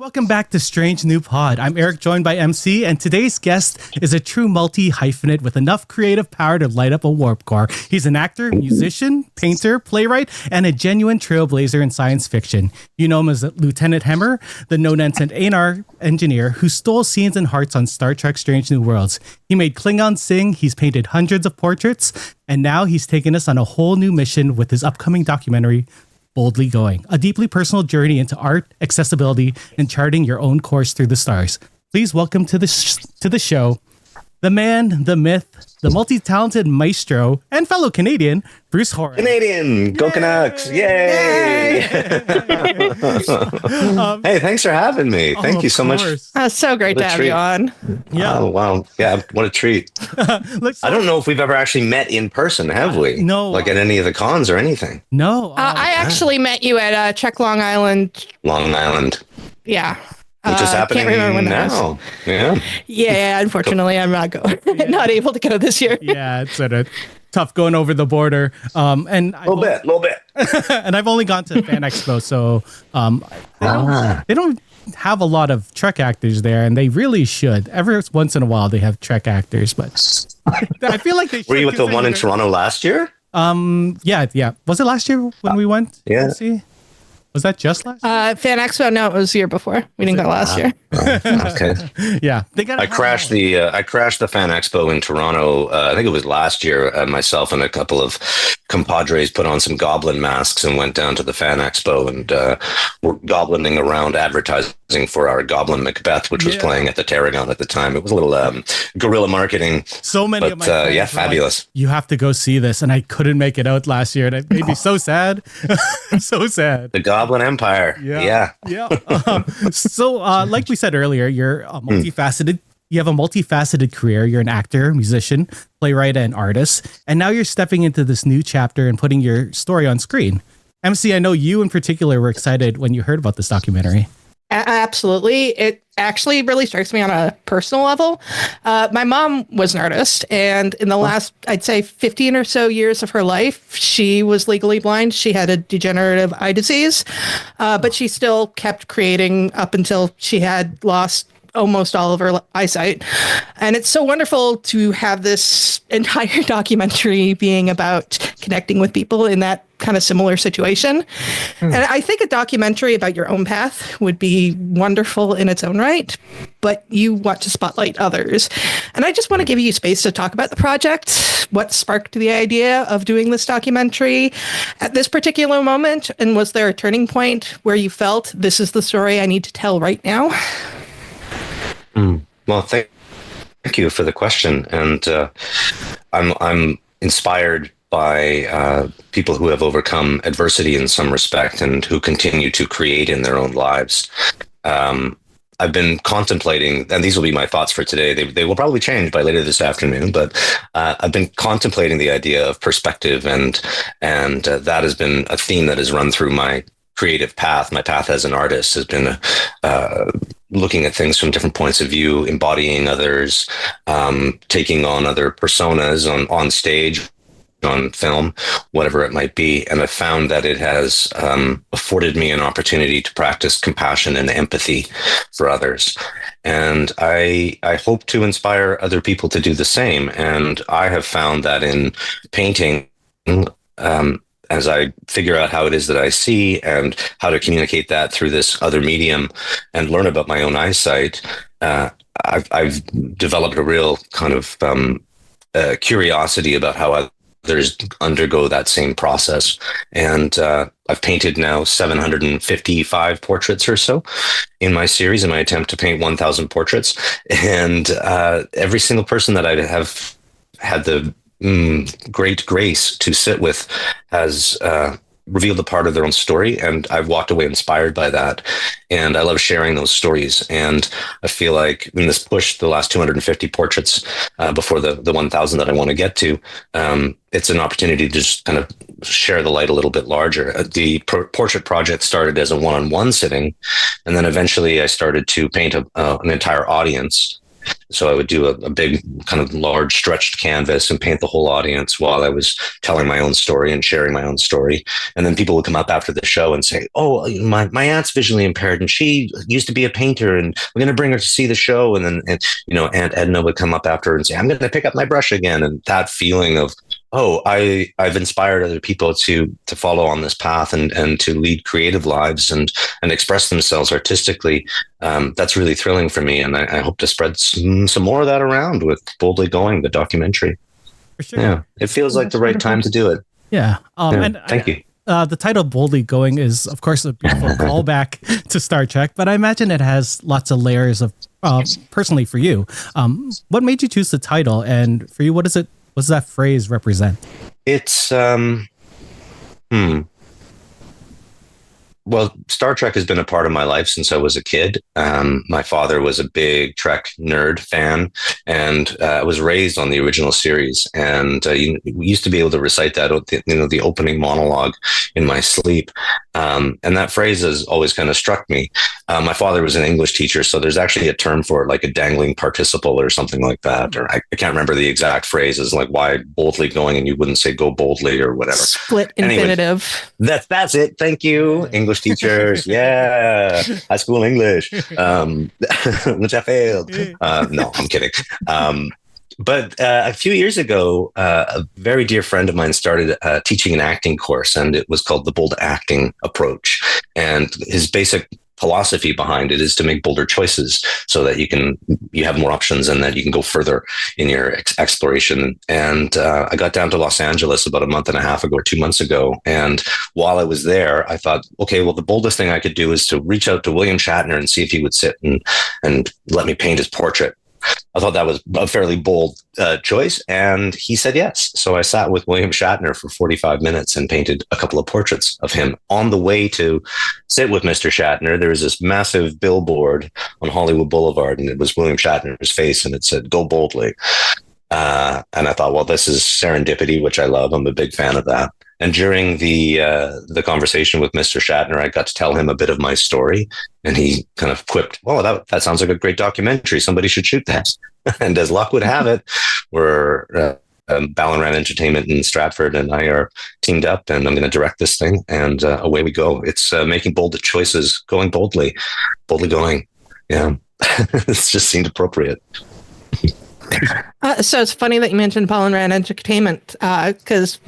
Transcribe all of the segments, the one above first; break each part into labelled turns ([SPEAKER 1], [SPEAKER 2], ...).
[SPEAKER 1] Welcome back to Strange New Pod. I'm Eric, joined by MC, and today's guest is a true multi-hyphenate with enough creative power to light up a warp core. He's an actor, musician, painter, playwright, and a genuine trailblazer in science fiction. You know him as Lieutenant Hemmer, the no-nonsense A&R engineer who stole scenes and hearts on Star Trek Strange New Worlds. He made Klingons sing, he's painted hundreds of portraits, and now he's taken us on a whole new mission with his upcoming documentary, Boldly Going, a deeply personal journey into art, accessibility, and charting your own course through the stars. Please welcome to the show, the man, the myth, the multi-talented maestro, and fellow Canadian, Bruce Horak.
[SPEAKER 2] Canadian! Go Canucks! Yay! Hey, thanks for having me. Thank you so much.
[SPEAKER 3] So great to have you on.
[SPEAKER 1] Yeah.
[SPEAKER 2] Oh, wow. Yeah, what a treat. I don't know if we've ever actually met in person, have we?
[SPEAKER 1] No.
[SPEAKER 2] Like at any of the cons or anything?
[SPEAKER 1] No.
[SPEAKER 3] I actually met you at Czech Long Island.
[SPEAKER 2] Long Island.
[SPEAKER 3] Yeah.
[SPEAKER 2] Which is happening
[SPEAKER 3] can't remember when that
[SPEAKER 2] now.
[SPEAKER 3] was.
[SPEAKER 2] Yeah.
[SPEAKER 3] Yeah, unfortunately, I'm not going. Not able to go this year.
[SPEAKER 1] Yeah, it's sort of tough going over the border. And
[SPEAKER 2] A little bit.
[SPEAKER 1] And I've only gone to Fan Expo, so they don't have a lot of Trek actors there, and they really should. Every once in a while, they have Trek actors, but I feel like they should.
[SPEAKER 2] Were you at the one in Toronto last year?
[SPEAKER 1] Yeah. Was it last year when we went?
[SPEAKER 2] Yeah.
[SPEAKER 1] See? Was that just last year?
[SPEAKER 3] Fan Expo? No, it was the year before. We didn't go last year.
[SPEAKER 2] Okay.
[SPEAKER 1] Yeah.
[SPEAKER 2] I crashed the Fan Expo in Toronto. I think it was last year. Myself and a couple of compadres put on some goblin masks and went down to the Fan Expo and were goblining around advertising for our Goblin Macbeth, which was playing at the Tarragon at the time. It was a little guerrilla marketing.
[SPEAKER 1] So many of my friends were
[SPEAKER 2] fabulous.
[SPEAKER 1] Like, you have to go see this, and I couldn't make it out last year, and it made me so sad. So sad.
[SPEAKER 2] The Goblin Empire. Yeah.
[SPEAKER 1] So, like we said earlier, you're a multifaceted. You have a multifaceted career. You're an actor, musician, playwright, and artist. And now you're stepping into this new chapter and putting your story on screen. MC, I know you in particular were excited when you heard about this documentary.
[SPEAKER 3] Absolutely. It actually really strikes me on a personal level. My mom was an artist, and in the last, I'd say 15 or so years of her life, she was legally blind. She had a degenerative eye disease, but she still kept creating up until she had lost almost all of her eyesight. And it's so wonderful to have this entire documentary being about connecting with people in that kind of similar situation. And I think a documentary about your own path would be wonderful in its own right, but you want to spotlight others. And I just want to give you space to talk about the project, what sparked the idea of doing this documentary at this particular moment, and was there a turning point where you felt this is the story I need to tell right now?
[SPEAKER 2] Well, thank you for the question, and I'm inspired by people who have overcome adversity in some respect and who continue to create in their own lives. I've been contemplating, and these will be my thoughts for today. They will probably change by later this afternoon, but I've been contemplating the idea of perspective, and that has been a theme that has run through my creative path. My path as an artist has been looking at things from different points of view, embodying others, taking on other personas on stage, on film, whatever it might be. And I found that it has afforded me an opportunity to practice compassion and empathy for others. And I hope to inspire other people to do the same. And I have found that in painting, as I figure out how it is that I see and how to communicate that through this other medium and learn about my own eyesight, I've developed a real kind of curiosity about how others undergo that same process. And I've painted now 755 portraits or so in my series, in my attempt to paint 1,000 portraits. And every single person that I have had the great grace to sit with has revealed a part of their own story, and I've walked away inspired by that. And I love sharing those stories. And I feel like in this push, the last 250 portraits before the 1,000 that I want to get to, it's an opportunity to just kind of share the light a little bit larger. The portrait project started as a one-on-one sitting, and then eventually I started to paint an entire audience. So I would do a big kind of large stretched canvas and paint the whole audience while I was telling my own story and sharing my own story. And then people would come up after the show and say, oh, my aunt's visually impaired and she used to be a painter and we're going to bring her to see the show. And then, Aunt Edna would come up after and say, I'm going to pick up my brush again. And that feeling of, oh, I've inspired other people to follow on this path and to lead creative lives and express themselves artistically. That's really thrilling for me. And I hope to spread some more of that around with Boldly Going, the documentary.
[SPEAKER 1] For sure.
[SPEAKER 2] Yeah, it feels like the right time to do it.
[SPEAKER 1] Yeah. And
[SPEAKER 2] thank you.
[SPEAKER 1] The title Boldly Going is, of course, a beautiful callback to Star Trek, but I imagine it has lots of layers of, personally for you. What made you choose the title? And for you, what does that phrase represent?
[SPEAKER 2] It's, well, Star Trek has been a part of my life since I was a kid. My father was a big Trek nerd fan, and I was raised on the original series. And we used to be able to recite that, the opening monologue in my sleep. And that phrase has always kind of struck me. My father was an English teacher, so there's actually a term for it, like a dangling participle or something like that. Or I can't remember the exact phrases, like why boldly going, and you wouldn't say go boldly or whatever.
[SPEAKER 3] Split infinitive.
[SPEAKER 2] Anyway, that's it. Thank you, English teachers. Yeah, high school English, which I failed. No, I'm kidding. But a few years ago, a very dear friend of mine started teaching an acting course, and it was called the Bold Acting Approach. And his basic philosophy behind it is to make bolder choices so that you have more options and that you can go further in your exploration. And I got down to Los Angeles about a month and a half ago or 2 months ago. And while I was there, I thought, okay, well, the boldest thing I could do is to reach out to William Shatner and see if he would sit and let me paint his portrait. I thought that was a fairly bold choice, and he said yes. So I sat with William Shatner for 45 minutes and painted a couple of portraits of him. On the way to sit with Mr. Shatner, there was this massive billboard on Hollywood Boulevard, and it was William Shatner's face, and it said, "Go boldly." And I thought, well, this is serendipity, which I love. I'm a big fan of that. And during the conversation with Mr. Shatner, I got to tell him a bit of my story, and he kind of quipped, "Oh, that sounds like a great documentary. Somebody should shoot that." And as luck would have it, we're Ballinran Entertainment in Stratford and I are teamed up, and I'm going to direct this thing, and away we go. It's making bold choices, going boldly going. Yeah, it's just seemed appropriate.
[SPEAKER 3] So it's funny that you mentioned Ballinran Entertainment, because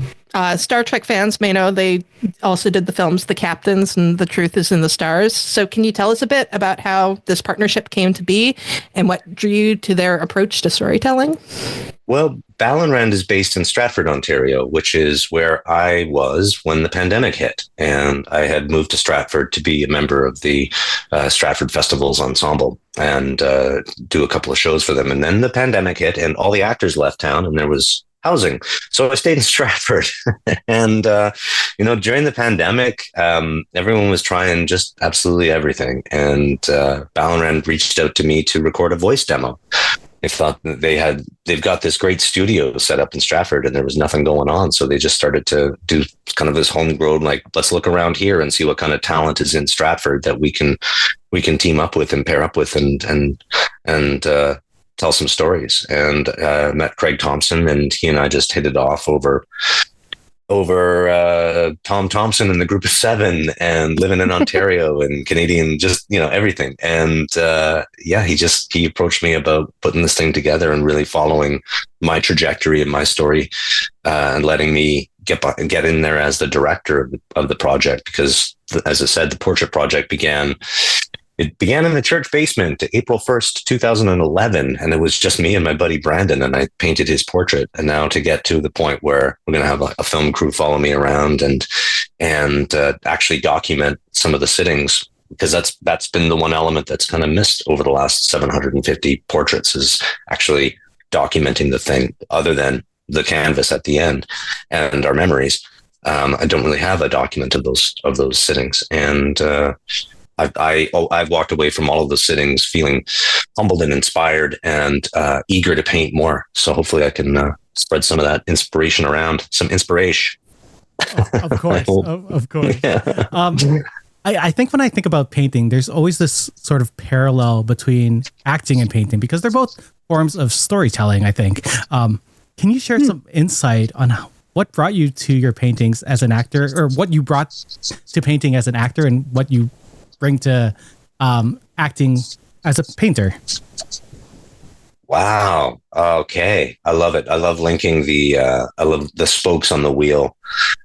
[SPEAKER 3] Star Trek fans may know they also did the films The Captains and The Truth is in the Stars. So can you tell us a bit about how this partnership came to be and what drew you to their approach to storytelling? Well,
[SPEAKER 2] Ballinran is based in Stratford, Ontario, which is where I was when the pandemic hit. And I had moved to Stratford to be a member of the Stratford Festivals Ensemble and do a couple of shows for them. And then the pandemic hit and all the actors left town and there was housing. So I stayed in Stratford. And, during the pandemic, everyone was trying just absolutely everything. And Ballinran reached out to me to record a voice demo. They thought they've got this great studio set up in Stratford and there was nothing going on. So they just started to do kind of this homegrown, like, let's look around here and see what kind of talent is in Stratford that we can team up with and pair up with and tell some stories. And met Craig Thompson, and he and I just hit it off over Tom Thompson and the Group of Seven and living in Ontario and Canadian, just, everything. And he approached me about putting this thing together and really following my trajectory and my story and letting me get in there as the director of the project. Because, as I said, the portrait project began in the church basement, April 1st, 2011. And it was just me and my buddy Brandon, and I painted his portrait. And now to get to the point where we're going to have a film crew follow me around and actually document some of the sittings, because that's been the one element that's kind of missed over the last 750 portraits, is actually documenting the thing other than the canvas at the end and our memories. I don't really have a document of those sittings. And, I've walked away from all of the sittings feeling humbled and inspired and eager to paint more. So hopefully I can spread some of that inspiration around, some inspiration.
[SPEAKER 1] Of course, of course.
[SPEAKER 2] Yeah.
[SPEAKER 1] I think when I think about painting, there's always this sort of parallel between acting and painting, because they're both forms of storytelling, I think. Can you share some insight on what brought you to your paintings as an actor, or what you brought to painting as an actor, and what you bring to acting as a painter?
[SPEAKER 2] Wow. Okay. I love it. I love linking I love the spokes on the wheel.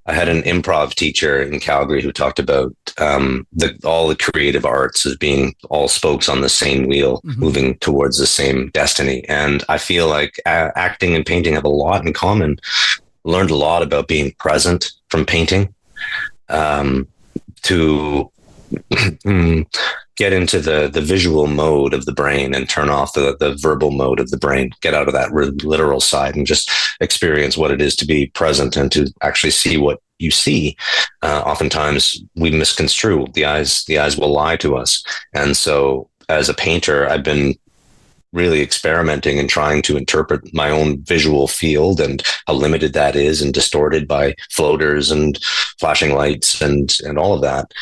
[SPEAKER 2] I had an improv teacher in Calgary who talked about all the creative arts as being all spokes on the same wheel, moving towards the same destiny. And I feel like acting and painting have a lot in common. Learned a lot about being present from painting, to get into the visual mode of the brain and turn off the verbal mode of the brain, get out of that literal side and just experience what it is to be present and to actually see what you see. Oftentimes we misconstrue. The eyes will lie to us. And so as a painter, I've been really experimenting and trying to interpret my own visual field and how limited that is and distorted by floaters and flashing lights and all of that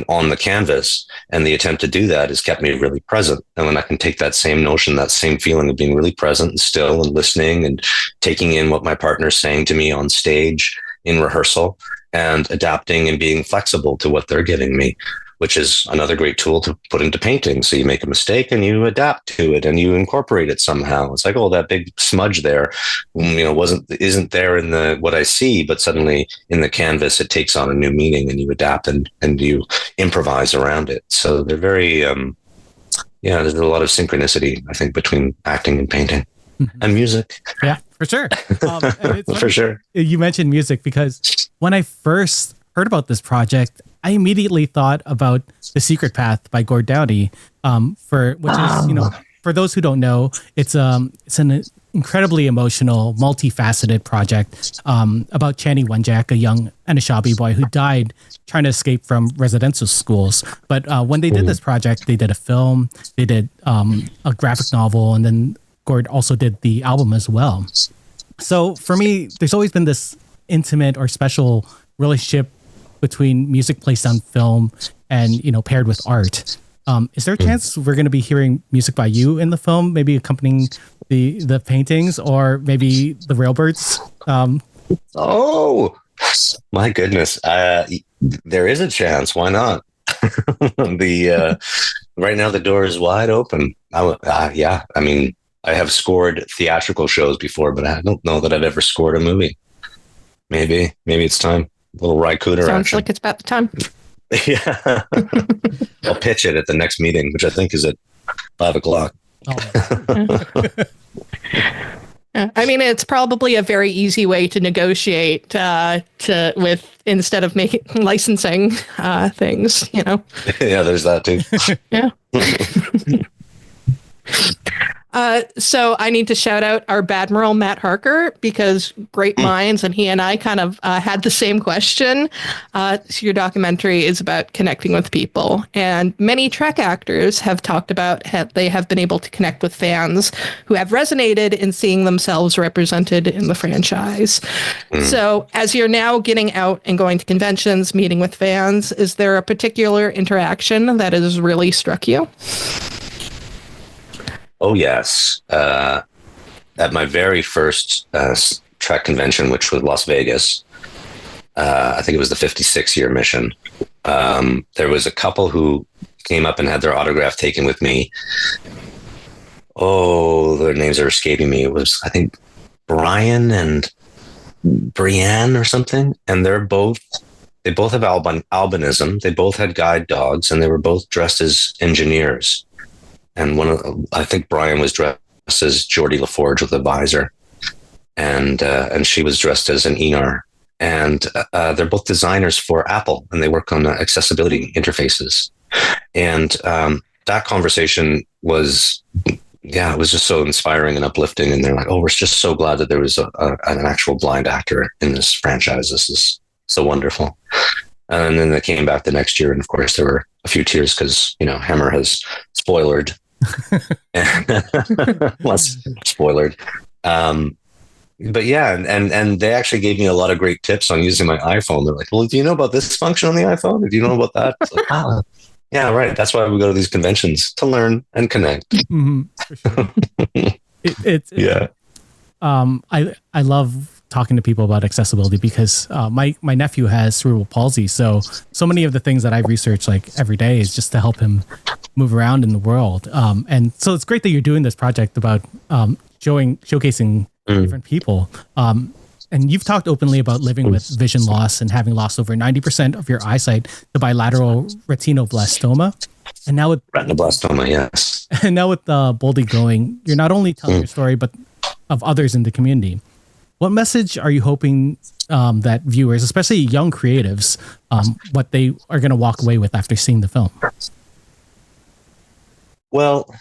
[SPEAKER 2] on the canvas. And the attempt to do that has kept me really present. And when I can take that same notion, that same feeling of being really present and still and listening and taking in what my partner's saying to me on stage in rehearsal and adapting and being flexible to what they're giving me, which is another great tool to put into painting. So you make a mistake and you adapt to it and you incorporate it somehow. It's like, oh, that big smudge there, isn't there in what I see, but suddenly in the canvas, it takes on a new meaning and you adapt and you improvise around it. So they're very, there's a lot of synchronicity, I think, between acting and painting and music.
[SPEAKER 1] Yeah, for sure.
[SPEAKER 2] For sure.
[SPEAKER 1] You mentioned music because when I first heard about this project, I immediately thought about The Secret Path by Gord Downie, which is, for those who don't know, it's an incredibly emotional, multifaceted project about Channy Wenjack, a young Anishinaabe boy who died trying to escape from residential schools. But when they did this project, they did a film, they did a graphic novel, and then Gord also did the album as well. So for me, there's always been this intimate or special relationship between music placed on film and, paired with art. Is there a chance we're going to be hearing music by you in the film, maybe accompanying the paintings or maybe the Railbirds?
[SPEAKER 2] Oh, my goodness. There is a chance. Why not? Right now the door is wide open. Yeah. I mean, I have scored theatrical shows before, but I don't know that I've ever scored a movie. Maybe it's time. A little Raikuda
[SPEAKER 3] Sounds
[SPEAKER 2] action.
[SPEAKER 3] like it's about the time.
[SPEAKER 2] Yeah. I'll pitch it at the next meeting, which I think is at 5:00.
[SPEAKER 1] Oh.
[SPEAKER 3] I mean, it's probably a very easy way to negotiate instead of making licensing things,
[SPEAKER 2] Yeah, there's that too.
[SPEAKER 3] Yeah. So I need to shout out our Badmiral, Matt Harker, because great minds, and he and I kind of had the same question. So your documentary is about connecting with people, and many Trek actors have talked about how they have been able to connect with fans who have resonated in seeing themselves represented in the franchise. So as you're now getting out and going to conventions, meeting with fans, is there a particular interaction that has really struck you?
[SPEAKER 2] Oh, yes. At my very first Trek convention, which was Las Vegas, I think it was the 56-year mission, there was a couple who came up and had their autograph taken with me. Oh, their names are escaping me. It was, I think, Brian and Brienne or something. And they both have albinism. They both had guide dogs, and they were both dressed as engineers. And I think Brian was dressed as Geordie LaForge with a visor, and she was dressed as an Enar. And they're both designers for Apple, and they work on accessibility interfaces. And that conversation was, it was just so inspiring and uplifting. And they're like, "Oh, we're just so glad that there was an actual blind actor in this franchise. This is so wonderful." And then they came back the next year, and of course there were a few tears because Hammer has spoilered, less spoilered. But yeah, and they actually gave me a lot of great tips on using my iPhone. They're like, "Well, do you know about this function on the iPhone? Do you know about that?" It's like, wow, Yeah, right. That's why we go to these conventions, to learn and connect.
[SPEAKER 1] Mm-hmm, for sure.
[SPEAKER 2] Yeah.
[SPEAKER 1] I love talking to people about accessibility because my nephew has cerebral palsy. So many of the things that I research like every day is just to help him move around in the world. And so it's great that you're doing this project about showcasing different people. And you've talked openly about living with vision loss and having lost over 90% of your eyesight to bilateral retinoblastoma. And now with
[SPEAKER 2] retinoblastoma, yes.
[SPEAKER 1] And now with Boldly Glowing, you're not only telling your story, but of others in the community. What message are you hoping that viewers, especially young creatives, what they are going to walk away with after seeing the film?
[SPEAKER 2] Well,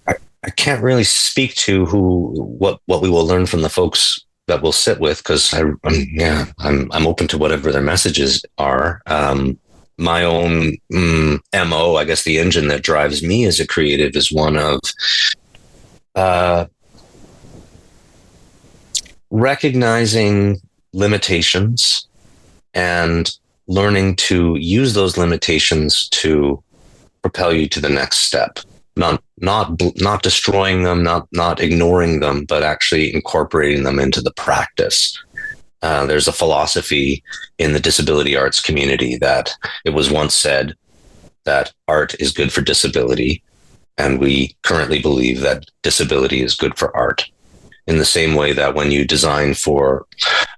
[SPEAKER 2] I can't really speak to what we will learn from the folks that we'll sit with, because I'm open to whatever their messages are. My own MO, I guess the engine that drives me as a creative is one of recognizing limitations and learning to use those limitations to propel you to the next step. Not destroying them, not ignoring them, but actually incorporating them into the practice. There's a philosophy in the disability arts community that it was once said that art is good for disability, and we currently believe that disability is good for art. In the same way that when you design for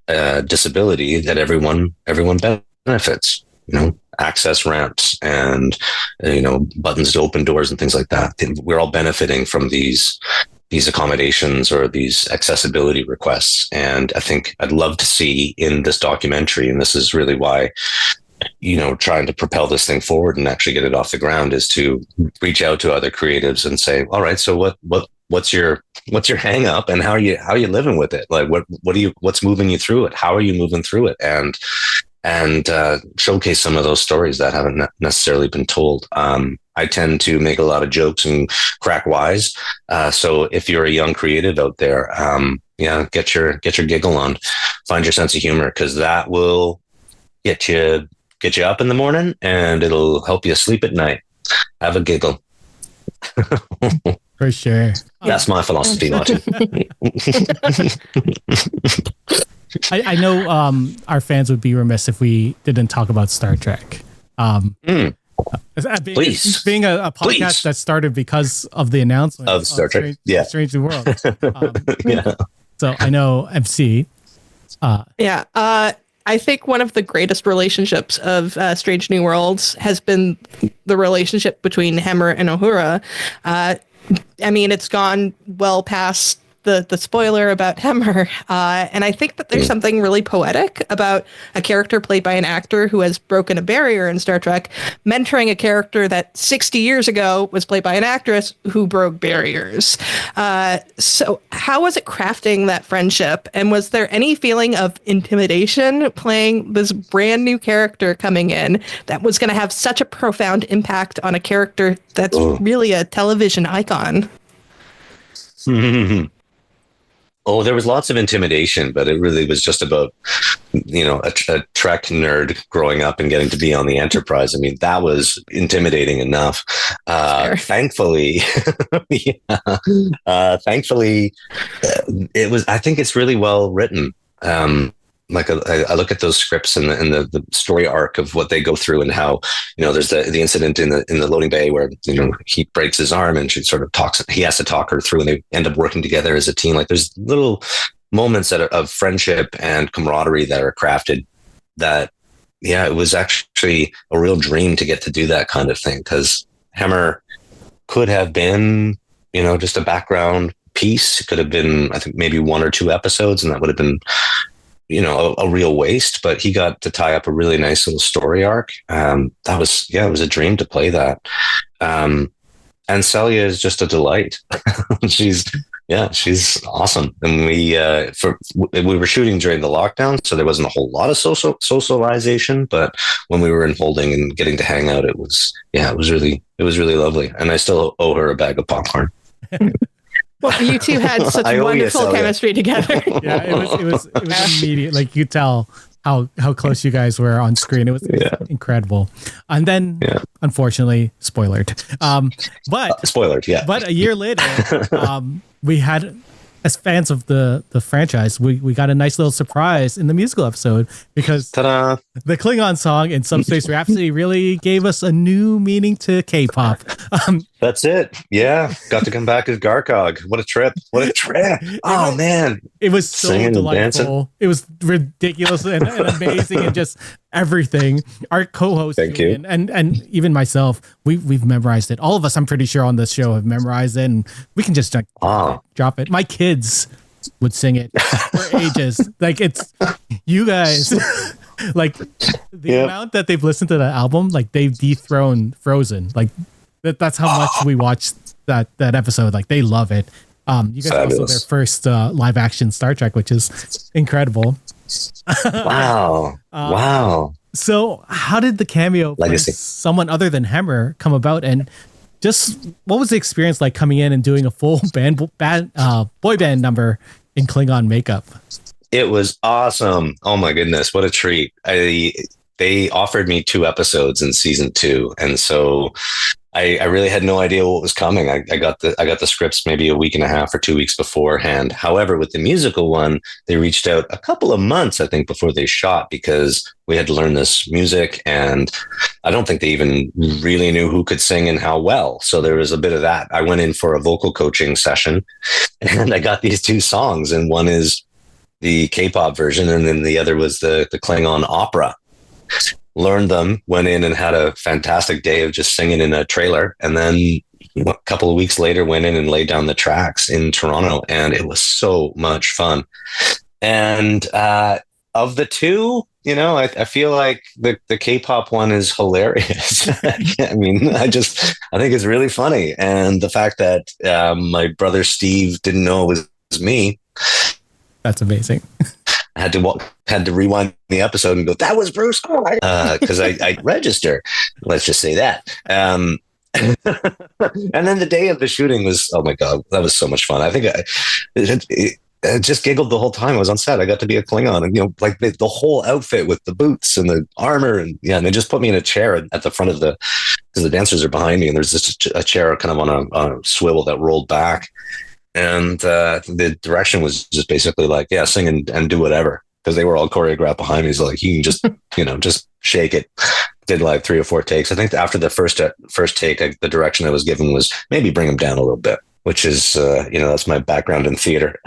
[SPEAKER 2] disability, that everyone benefits. Access ramps and buttons to open doors and things like that. We're all benefiting from these accommodations or these accessibility requests. And I think I'd love to see in this documentary, and this is really why trying to propel this thing forward and actually get it off the ground, is to reach out to other creatives and say, all right, so what's your hang up, and how are you living with it? Like what's moving you through it? How are you moving through it? And showcase some of those stories that haven't necessarily been told. I tend to make a lot of jokes and crack wise. So if you're a young creative out there, get your giggle on, find your sense of humor, because that will get you up in the morning and it'll help you sleep at night. Have a giggle.
[SPEAKER 1] For sure.
[SPEAKER 2] That's my philosophy, Martin.
[SPEAKER 1] I know our fans would be remiss if we didn't talk about Star Trek.
[SPEAKER 2] Please.
[SPEAKER 1] Being a podcast that started because of the announcement
[SPEAKER 2] of Star Trek.
[SPEAKER 1] Strange New Worlds.
[SPEAKER 2] Yeah.
[SPEAKER 1] So I know MC.
[SPEAKER 3] I think one of the greatest relationships of Strange New Worlds has been the relationship between Hemmer and Uhura. It's gone well past the spoiler about Hemmer. And I think that there's something really poetic about a character played by an actor who has broken a barrier in Star Trek, mentoring a character that 60 years ago was played by an actress who broke barriers. So how was it crafting that friendship? And was there any feeling of intimidation playing this brand new character coming in that was going to have such a profound impact on a character that's really a television icon?
[SPEAKER 2] Oh, there was lots of intimidation, but it really was just about, a Trek nerd growing up and getting to be on the Enterprise. I mean, that was intimidating enough. Thankfully, it was. I think it's really well written. I look at those scripts and the story arc of what they go through, and how there's the incident in the loading bay where he breaks his arm and she sort of talks. He has to talk her through, and they end up working together as a team. Like there's little moments of friendship and camaraderie that are crafted. That it was actually a real dream to get to do that kind of thing, because Hemmer could have been just a background piece. It could have been, I think, maybe 1 or 2 episodes, and that would have been a real waste, but he got to tie up a really nice little story arc. It was a dream to play that. And Celia is just a delight. She's awesome. And we were shooting during the lockdown, so there wasn't a whole lot of socialization, but when we were in holding and getting to hang out, it was really lovely. And I still owe her a bag of popcorn.
[SPEAKER 3] Well, you two had such wonderful chemistry together.
[SPEAKER 1] Yeah, it was immediate. Like you could tell how close you guys were on screen. It was incredible. And then, unfortunately, spoilered.
[SPEAKER 2] Spoilered, yeah.
[SPEAKER 1] But a year later, we had, as fans of the franchise, we got a nice little surprise in the musical episode because
[SPEAKER 2] Ta-da!
[SPEAKER 1] The Klingon song in Subspace Rhapsody really gave us a new meaning to K-pop.
[SPEAKER 2] That's it. Yeah. Got to come back as Garkog. What a trip. What a trip. Oh, man.
[SPEAKER 1] It was so
[SPEAKER 2] Singing
[SPEAKER 1] delightful. It was ridiculous and amazing and just everything. Our co-host Julian, and even myself, we've memorized it. All of us, I'm pretty sure, on this show have memorized it, and we can just drop it. My kids would sing it for ages. Like, it's you guys. Like, the amount that they've listened to the album, like, they've dethroned Frozen. Like, that's how much we watched that episode. Like, they love it. You guys
[SPEAKER 2] Fabulous.
[SPEAKER 1] also their first live action Star Trek, which is incredible.
[SPEAKER 2] Wow. Wow.
[SPEAKER 1] So how did the cameo by someone other than Hemmer come about, and just what was the experience like coming in and doing a full boy band number in Klingon makeup?
[SPEAKER 2] It was awesome. Oh my goodness, what a treat. They offered me 2 episodes in season 2, and so I really had no idea what was coming. I got the scripts maybe a week and a half or 2 weeks beforehand. However, with the musical one, they reached out a couple of months, I think, before they shot, because we had to learn this music, and I don't think they even really knew who could sing and how well. So there was a bit of that. I went in for a vocal coaching session, and I got these 2 songs, and one is the K-pop version, and then the other was the Klingon opera. Learned them, went in and had a fantastic day of just singing in a trailer. And then a couple of weeks later, went in and laid down the tracks in Toronto. And it was so much fun. And of the 2, I feel like the K-pop one is hilarious. I mean, I think it's really funny. And the fact that my brother Steve didn't know it was me.
[SPEAKER 1] That's amazing.
[SPEAKER 2] I had to rewind the episode and go, that was Bruce Horak, because I register. Let's just say that. And then the day of the shooting was, oh my God, that was so much fun. I think I just giggled the whole time I was on set. I got to be a Klingon, and like the whole outfit with the boots and the armor, and they just put me in a chair at the front of because the dancers are behind me, and there's just a chair kind of on a swivel that rolled back. And the direction was just basically like, sing and do whatever, because they were all choreographed behind me. He's like, you can just, just shake it. Did like 3 or 4 takes. I think after the first take, the direction I was given was maybe bring him down a little bit, which is, that's my background in theater.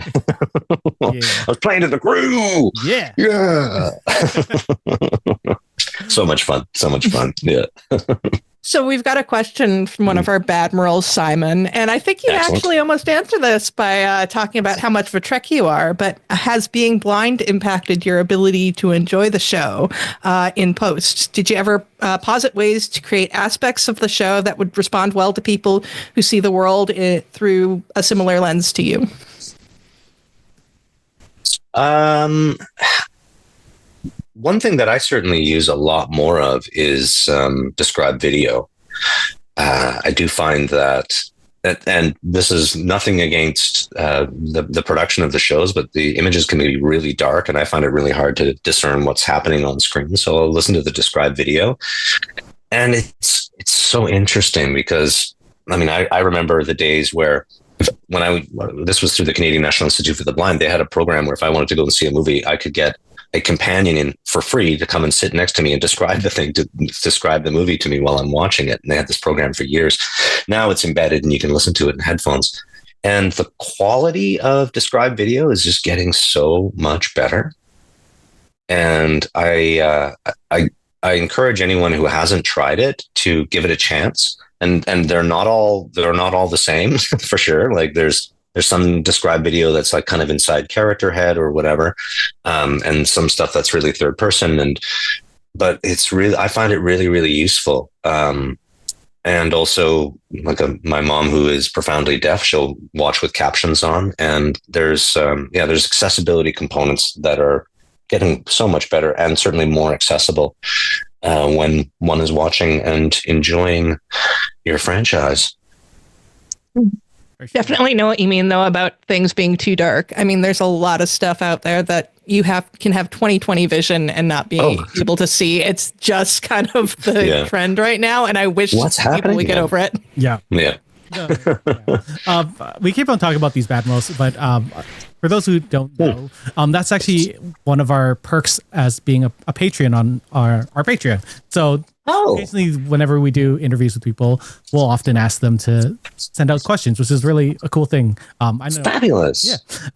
[SPEAKER 2] I was playing to the crew.
[SPEAKER 1] Yeah.
[SPEAKER 2] So much fun. Yeah.
[SPEAKER 3] So we've got a question from one of our Badmirals, Simon, and I think you actually almost answered this by talking about how much of a Trek you are, but has being blind impacted your ability to enjoy the show in post? Did you ever posit ways to create aspects of the show that would respond well to people who see the world through a similar lens to you?
[SPEAKER 2] One thing that I certainly use a lot more of is described video. I do find that, and this is nothing against the production of the shows, but the images can be really dark, and I find it really hard to discern what's happening on screen. So I'll listen to the described video, and it's so interesting because, I mean, I remember the days where this was through the Canadian National Institute for the Blind. They had a program where if I wanted to go and see a movie, I could get a companion in for free to come and sit next to me and describe the movie to me while I'm watching it. And they had this program for years. Now it's embedded and you can listen to it in headphones. And the quality of described video is just getting so much better. And I encourage anyone who hasn't tried it to give it a chance. And they're not all the same for sure. Like there's some described video that's like kind of inside character head or whatever. And some stuff that's really third person. But it's really, I find it really, really useful. And also like my mom, who is profoundly deaf, she'll watch with captions on, and there's accessibility components that are getting so much better and certainly more accessible when one is watching and enjoying your franchise.
[SPEAKER 3] Definitely know what you mean, though, about things being too dark. I mean, there's a lot of stuff out there that you can have 20/20 vision and not be able to see. It's just kind of the trend right now, and I wish people would get over it.
[SPEAKER 1] Yeah. We keep on talking about these bad modes, but for those who don't know, that's actually one of our perks as being a Patreon on our Patreon. So occasionally, whenever we do interviews with people, we'll often ask them to send out questions, which is really a cool thing. I know.
[SPEAKER 2] It's fabulous.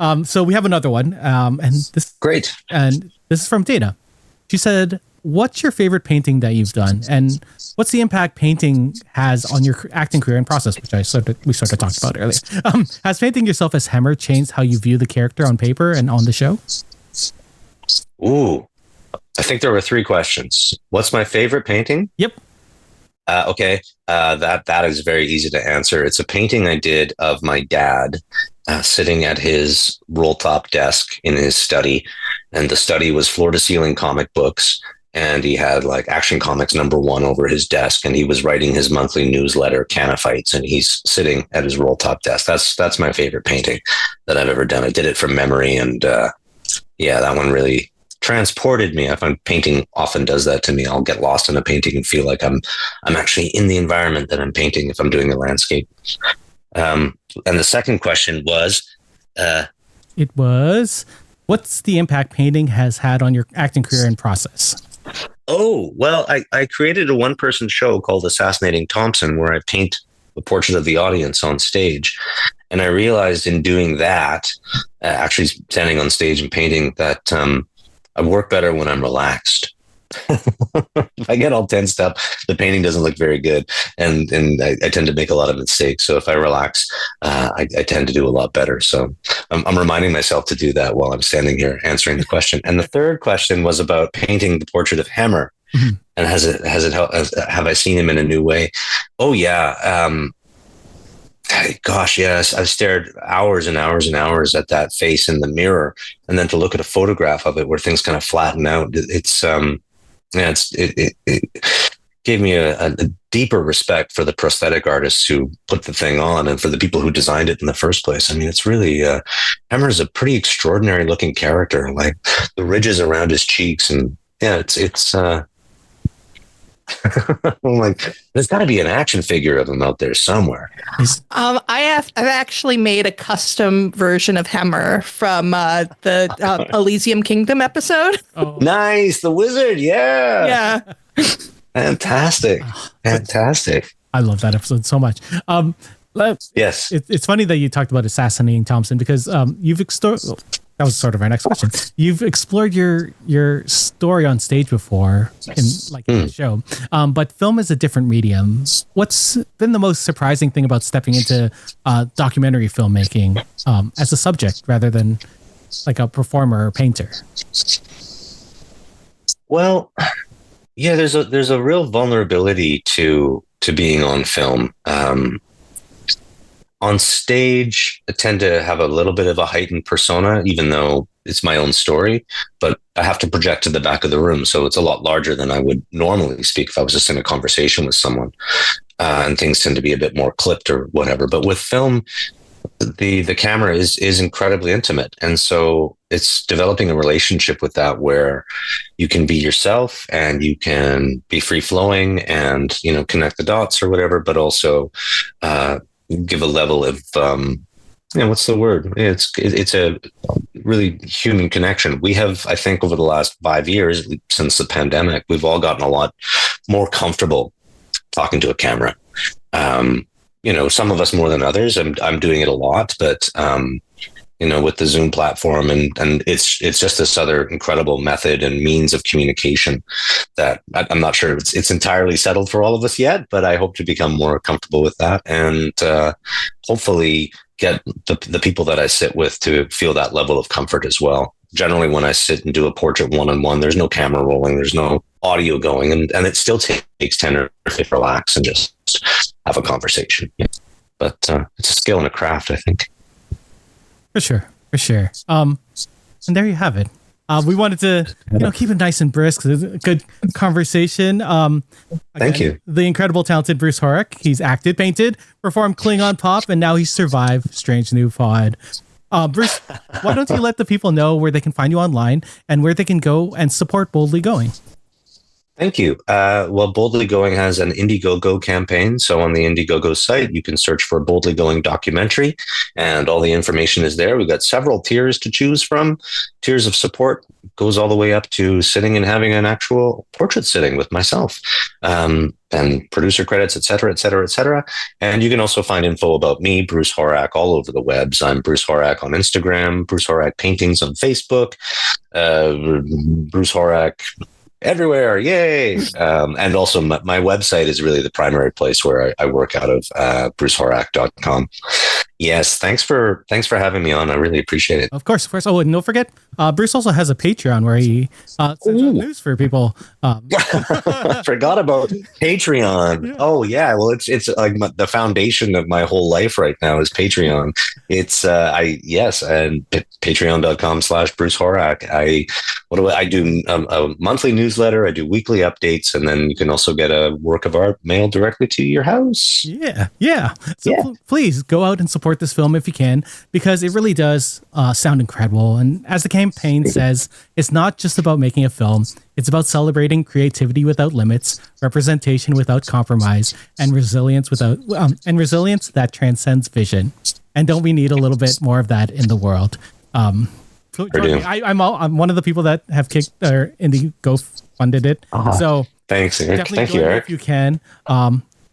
[SPEAKER 1] Yeah. So we have another one, and this
[SPEAKER 2] great.
[SPEAKER 1] And this is from Dana. She said, "What's your favorite painting that you've done, and what's the impact painting has on your acting career and process?" Which we sort of talked about earlier. Has painting yourself as Hemmer changed how you view the character on paper and on the show?
[SPEAKER 2] Ooh, I think there were 3 questions. What's my favorite painting?
[SPEAKER 1] Yep.
[SPEAKER 2] Okay. That is very easy to answer. It's a painting I did of my dad sitting at his roll top desk in his study. And the study was floor to ceiling comic books. And he had like Action Comics #1 over his desk. And he was writing his monthly newsletter, Canafites. And he's sitting at his roll top desk. That's my favorite painting that I've ever done. I did it from memory. And that one really transported me. I find painting often does that to me. I'll get lost in a painting and feel like I'm actually in the environment that I'm painting if I'm doing a landscape. And the second question was,
[SPEAKER 1] what's the impact painting has had on your acting career and process?
[SPEAKER 2] Oh, well, I created a one-person show called Assassinating Thompson where I paint the portrait of the audience on stage. And I realized in doing that, actually standing on stage and painting, that I work better when I'm relaxed. If I get all tensed up, the painting doesn't look very good, and I tend to make a lot of mistakes. So if I relax, I tend to do a lot better. So I'm reminding myself to do that while I'm standing here answering the question. And the third question was about painting the portrait of Hemmer, and have I seen him in a new way? Oh yeah. Gosh, yes. I've stared hours and hours and hours at that face in the mirror, and then to look at a photograph of it where things kind of flatten out. It gave me a deeper respect for the prosthetic artists who put the thing on and for the people who designed it in the first place. I mean, it's really, Hemmer is a pretty extraordinary looking character, like the ridges around his cheeks. And it's I'm like, there's got to be an action figure of him out there somewhere.
[SPEAKER 3] I've actually made a custom version of Hemmer from the Elysium Kingdom episode.
[SPEAKER 1] Oh.
[SPEAKER 2] Nice, the wizard, yeah. Fantastic.
[SPEAKER 1] I love that episode so much.
[SPEAKER 2] Yes,
[SPEAKER 1] it's funny that you talked about Assassinating Thompson because you've explored. That was sort of our next question. You've explored your story on stage before in the show, but film is a different medium. What's been the most surprising thing about stepping into documentary filmmaking as a subject rather than like a performer or painter?
[SPEAKER 2] Well, yeah, there's a real vulnerability to being on film. On stage, I tend to have a little bit of a heightened persona, even though it's my own story, but I have to project to the back of the room. So it's a lot larger than I would normally speak if I was just in a conversation with someone. And things tend to be a bit more clipped or whatever. But with film, the camera is incredibly intimate. And so it's developing a relationship with that where you can be yourself and you can be free flowing and, connect the dots or whatever, but also, give a level of, what's the word? It's a really human connection. We have, I think, over the last 5 years since the pandemic, we've all gotten a lot more comfortable talking to a camera. Some of us more than others. I'm doing it a lot, but with the Zoom platform and it's just this other incredible method and means of communication that I'm not sure it's entirely settled for all of us yet, but I hope to become more comfortable with that and hopefully get the people that I sit with to feel that level of comfort as well. Generally, when I sit and do a portrait one-on-one, there's no camera rolling, there's no audio going, and it still takes 10 or 15 to relax and just have a conversation. But it's a skill and a craft, I think.
[SPEAKER 1] For sure. And there you have it. We wanted to, keep it nice and brisk. It's a good conversation.
[SPEAKER 2] Thank you.
[SPEAKER 1] The incredible, talented Bruce Horak. He's acted, painted, performed Klingon pop, and now he's survived Strange New Pod. Bruce, why don't you let the people know where they can find you online and where they can go and support Boldly Going?
[SPEAKER 2] Thank you. Well, Boldly Going has an Indiegogo campaign. So on the Indiegogo site, you can search for Boldly Going documentary, and all the information is there. We've got several tiers to choose from. Tiers of support goes all the way up to sitting and having an actual portrait sitting with myself, and producer credits, et cetera, et cetera, et cetera. And you can also find info about me, Bruce Horak, all over the webs. I'm Bruce Horak on Instagram, Bruce Horak Paintings on Facebook, Bruce Horak everywhere, yay. And also my website is really the primary place where I work out of, brucehorak.com. Yes, thanks for having me on. I really appreciate it.
[SPEAKER 1] Of course. Oh, and don't forget, Bruce also has a Patreon where he sends out news for people.
[SPEAKER 2] Forgot about Patreon. Yeah. Oh yeah, well it's like the foundation of my whole life right now is Patreon. It's and patreon.com/Bruce Horak. I do a monthly newsletter. I do weekly updates, and then you can also get a work of art mailed directly to your house.
[SPEAKER 1] Yeah. So please go out and support this film if you can, because it really does sound incredible. And as the campaign says, it's not just about making a film. It's about celebrating creativity without limits, representation without compromise, and resilience that transcends vision. And don't we need a little bit more of that in the world? I'm one of the people that have kicked or Indiegogo funded it. So
[SPEAKER 2] thanks, Eric.
[SPEAKER 1] Thank you, Eric. If you can.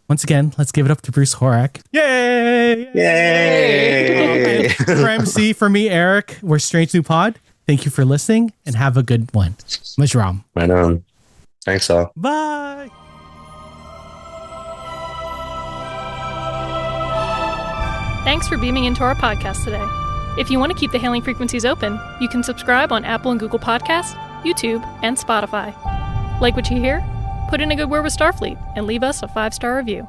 [SPEAKER 1] Once again, let's give it up to Bruce Horak. Yay!
[SPEAKER 2] Yay!
[SPEAKER 1] For MC, for me, Eric, we're Strange New Pod. Thank you for listening, and have a good one. Majram.
[SPEAKER 2] Right on. Thanks, all.
[SPEAKER 1] Bye!
[SPEAKER 4] Thanks for beaming into our podcast today. If you want to keep the hailing frequencies open, you can subscribe on Apple and Google Podcasts, YouTube, and Spotify. Like what you hear? Put in a good word with Starfleet and leave us a 5-star review.